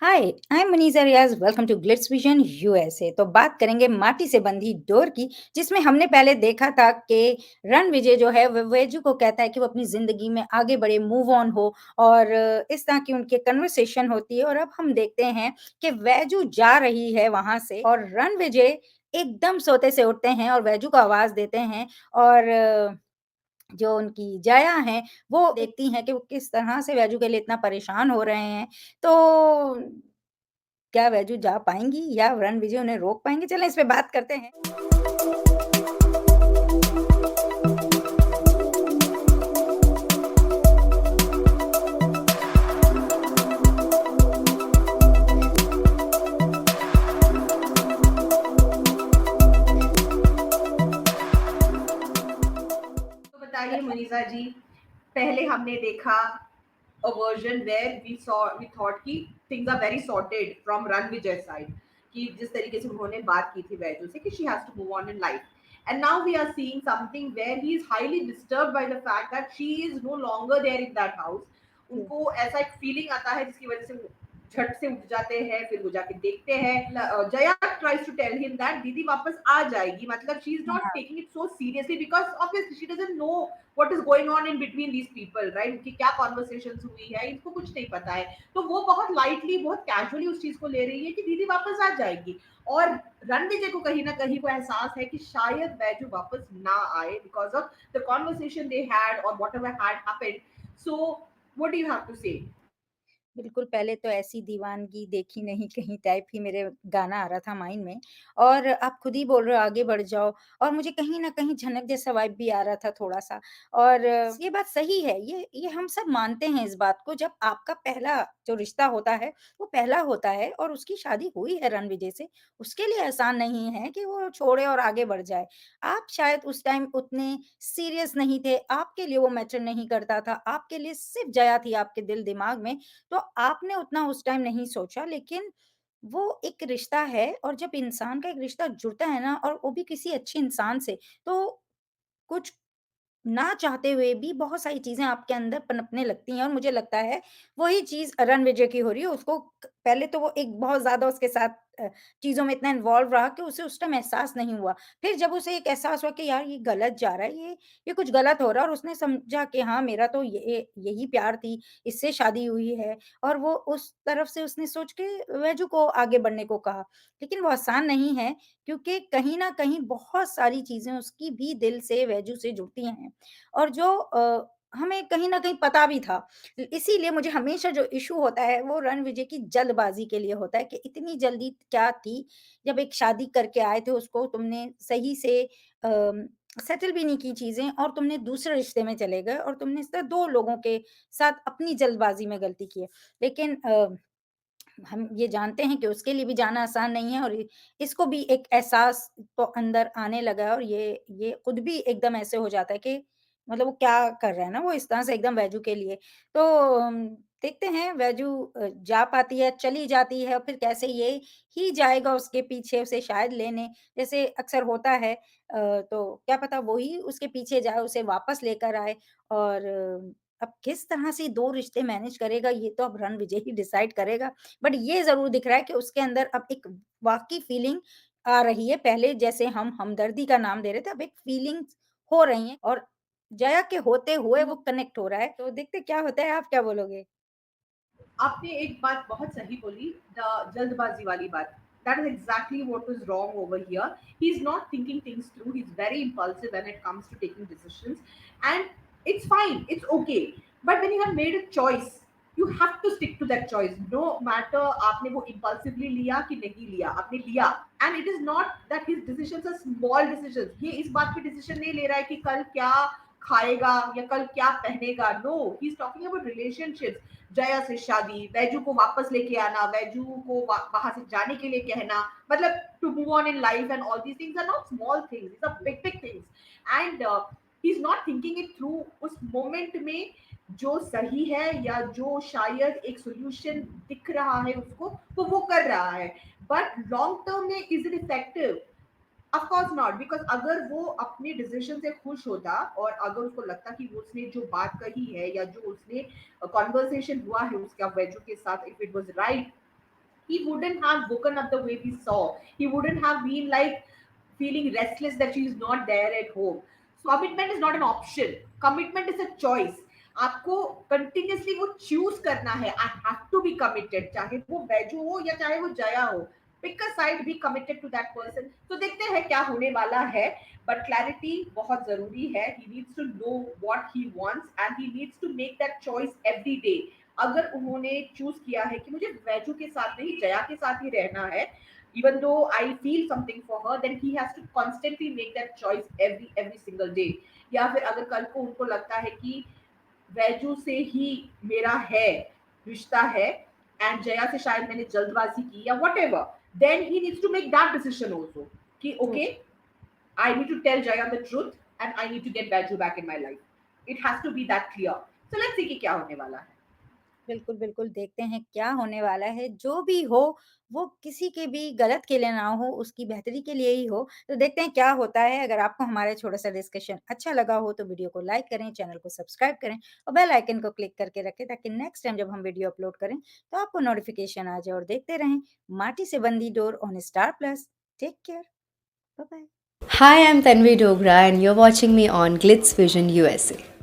Hi, I am Manisha Riyaz. Welcome to glitz vision USA. तो बात करेंगे माटी से बंधी डोर की, जिसमें हमने पहले देखा था कि रणविजय जो है वो वेजू को कहता है कि वो अपनी जिंदगी में आगे बढ़े, मूव ऑन हो, और इस तरह की उनकी कन्वर्सेशन होती है। और अब हम देखते हैं कि वेजू जा रही है वहां से, और रणविजय एकदम सोते से उठते हैं और वेजू को आवाज देते हैं। और जो उनकी जया हैं, वो देखती हैं कि वो किस तरह से वैजू के लिए इतना परेशान हो रहे हैं। तो क्या वैजू जा पाएँगी या रणविजय उन्हें रोक पाएँगे? चलें इस पे बात करते हैं। तो बताइए मनीषा जी, पहले हमने देखा a version where we thought कि things are very sorted from Ranvijay side, कि जिस तरीके से उन्होंने बात की थी वैजू से कि she has to move on in life, and now we are seeing something where he is highly disturbed by the fact that she is no longer there in that house. उनको ऐसा एक फीलिंग आता है जिसकी वजह से वो झट से उठ जाते हैं, फिर वो जाके देखते हैं। Jaya tries to tell him that दीदी वापस आ जाएगी, मतलब शी इज नॉट हाँ, taking it so seriously because obviously she doesn't know what is going on in between these people, right, कि क्या कॉन्वर्सेशन हुई है, इनको कुछ नहीं पता है। तो वो बहुत लाइटली, बहुत कैजुअली उस चीज को ले रही है कि दीदी वापस आ जाएगी। और रणविजय को कहीं ना कहीं वो एहसास है कि शायद बैजू वापस ना आए because of the conversation they had और whatever had happened. So what do you have to say? बिल्कुल, पहले तो ऐसी दीवानगी देखी नहीं कहीं टाइप ही मेरे गाना आ रहा था माइंड में। और आप खुद ही बोल रहे हो आगे बढ़ जाओ, और मुझे कहीं न कहीं झनक जैसा वाइब भी आ रहा था थोड़ा-सा। और ये बात सही है, ये हम सब मानते हैं इस बात को। जब आपका पहला जो रिश्ता होता है, वो पहला होता है और उसकी शादी हुई है रणविजय से, उसके लिए आसान नहीं है कि वो छोड़े और आगे बढ़ जाए। आप शायद उस टाइम उतने सीरियस नहीं थे, आपके लिए वो मैटर नहीं करता था, आपके लिए सिर्फ़ जया थी आपके दिल-दिमाग में। तो आपने उतना उस टाइम नहीं सोचा, लेकिन वो एक रिश्ता है, और जब इंसान का एक रिश्ता जुड़ता है ना, और वो भी किसी अच्छे इंसान से, तो कुछ ना चाहते हुए भी बहुत सारी चीज़ें आपके अंदर पनपने लगती हैं। और मुझे लगता है वही चीज़ रणविजय की हो रही है। उसको पहले तो वो एक बहुत ज़्यादा उसके साथ चीज़ों में इतना इन्वॉल्व रहा कि उसे उस टाइम एहसास नहीं हुआ। फिर जब उसे एक एहसास हुआ कि यार ये गलत जा रहा है, ये कुछ गलत हो रहा है, और उसने समझा कि हाँ, मेरा तो ये यही प्यार थी, इससे शादी हुई है, और वो उस तरफ से उसने सोच के वैजू को आगे बढ़ने को कहा। लेकिन वो आसान नहीं है, क्योंकि कहीं न कहीं बहुत सारी चीज़ें उसकी भी दिल से, वैजू से जुड़ती हैं, और जो हमें कहीं न कहीं पता भी था। इसीलिए मुझे हमेशा जो इश्यू होता है, वो रणविजय की जल्दबाज़ी के लिए होता है कि इतनी जल्दी क्या थी, जब एक शादी करके आए थे उसको तुमने सही से सेटल भी नहीं की चीज़ें, और तुमने दूसरे रिश्ते में चले गए, और तुमने इस तरह 2 लोगों के साथ अपनी जल्दबाज़ी में गलती की है। लेकिन हम ये जानते हैं कि उसके लिए भी जाना आसान नहीं है, और इसको भी एक एहसास तो अंदर आने लगा है, और ये खुद भी एकदम ऐसे हो जाता है कि मतलब वो क्या कर रहा है ना, वो इस तरह से एकदम वैजू के लिए। तो देखते हैं वैजू जा पाती है, चली जाती है, और फिर कैसे ये ही जाएगा उसके पीछे उसे शायद लेने, जैसे अक्सर होता है। तो क्या पता वो ही उसके पीछे जाए, उसे वापस लेकर आए। और अब किस तरह से 2 रिश्ते मैनेज करेगा, ये तो अब रणविजय ही डिसाइड करेगा। बट ये ज़रूर दिख रहा है कि उसके अंदर अब एक वाक़ई फीलिंग आ रही है। पहले जैसे हम हमदर्दी का नाम दे रहे थे, अब एक फीलिंग्स हो रही हैं, और जया के होते हुए वो कनेक्ट हो रहा है। तो देखते हैं क्या होता है, आप क्या बोलोगे? आपने एक बात बहुत सही बोली, द जल्दबाजी वाली बात। That is exactly what is wrong over here. He is not thinking things through, he is very impulsive when it comes to taking decisions, and it's fine, it's okay. But when you have made a choice, you have to stick to that choice, no matter आपने वो impulsively लिया कि नहीं लिया, आपने लिया। And it is not that his decisions are small decisions. ये इस बात पे डिसीजन नहीं ले रहा है कि कल क्या खाएगा या कल क्या पहनेगा। No, he is talking about relationships. Jaya से शादी, वैजू को वापस लेके आना, वैजू को वहां से जाने के लिए कहना, मतलब to move on in life, and all these things are not small things, it's a big big things. And he is not thinking it through. उस मोमेंट में जो सही है या जो शायद एक सोल्यूशन दिख रहा है उसको, तो वो कर रहा है। बट लॉन्ग टर्म में is it effective? Of course not, because अगर वो अपने डिसीजन से खुश होता और अगर उसको लगता कि वो उसने जो बात कही है या जो उसने कन्वर्सेशन हुआ है उसका वेजू के साथ, if it was right, he wouldn't have woken up the way we saw. He wouldn't have been like feeling restless that she's not there at home. So commitment is not an option. Commitment is a choice. आपको continuously वो choose करना है, I have to be committed, चाहे वो बैजू हो या चाहे वो जया हो, pick a side, be committed to that person. तो देखते हैं क्या होने वाला है, बट क्लैरिटी बहुत जरूरी है। He needs to know what he wants and he needs to make that choice every day. अगर उन्होंने चूज किया है कि मुझे वैजू के साथ नहीं जया के साथ ही रहना है, even though I feel something for her, then he has to constantly make that choice every single day। या फिर अगर कल को उनको लगता है कि वैजू से ही मेरा है रिश्ता है एंड जया से शायद मैंने जल्दबाजी की या whatever, then he needs to make that decision also कि true. Okay, I need to tell Jaya the truth and I need to get Baiju back in my life. It has to be that clear. So let's see कि क्या होने वाला है। बिल्कुल, बिल्कुल, देखते हैं क्या होने वाला है। जो भी हो, वो किसी के भी गलत के लिए ना हो, उसकी बेहतरी के लिए ही हो। तो देखते हैं क्या होता है। अगर आपको हमारा छोटा-सा डिस्कशन अच्छा लगा हो, तो वीडियो को लाइक करें, चैनल को सब्सक्राइब करें और बेल आइकन को क्लिक करके रखें, ताकि नेक्स्ट टाइम जब हम वीडियो अपलोड करें, तो आपको नोटिफ़िकेशन आ जाए। और देखते रहें माटी से बंधी डोर on Star Plus. Take care. Bye bye. Hi, I'm Tanvi Dogra, and you're watching me on Glitz Vision USA.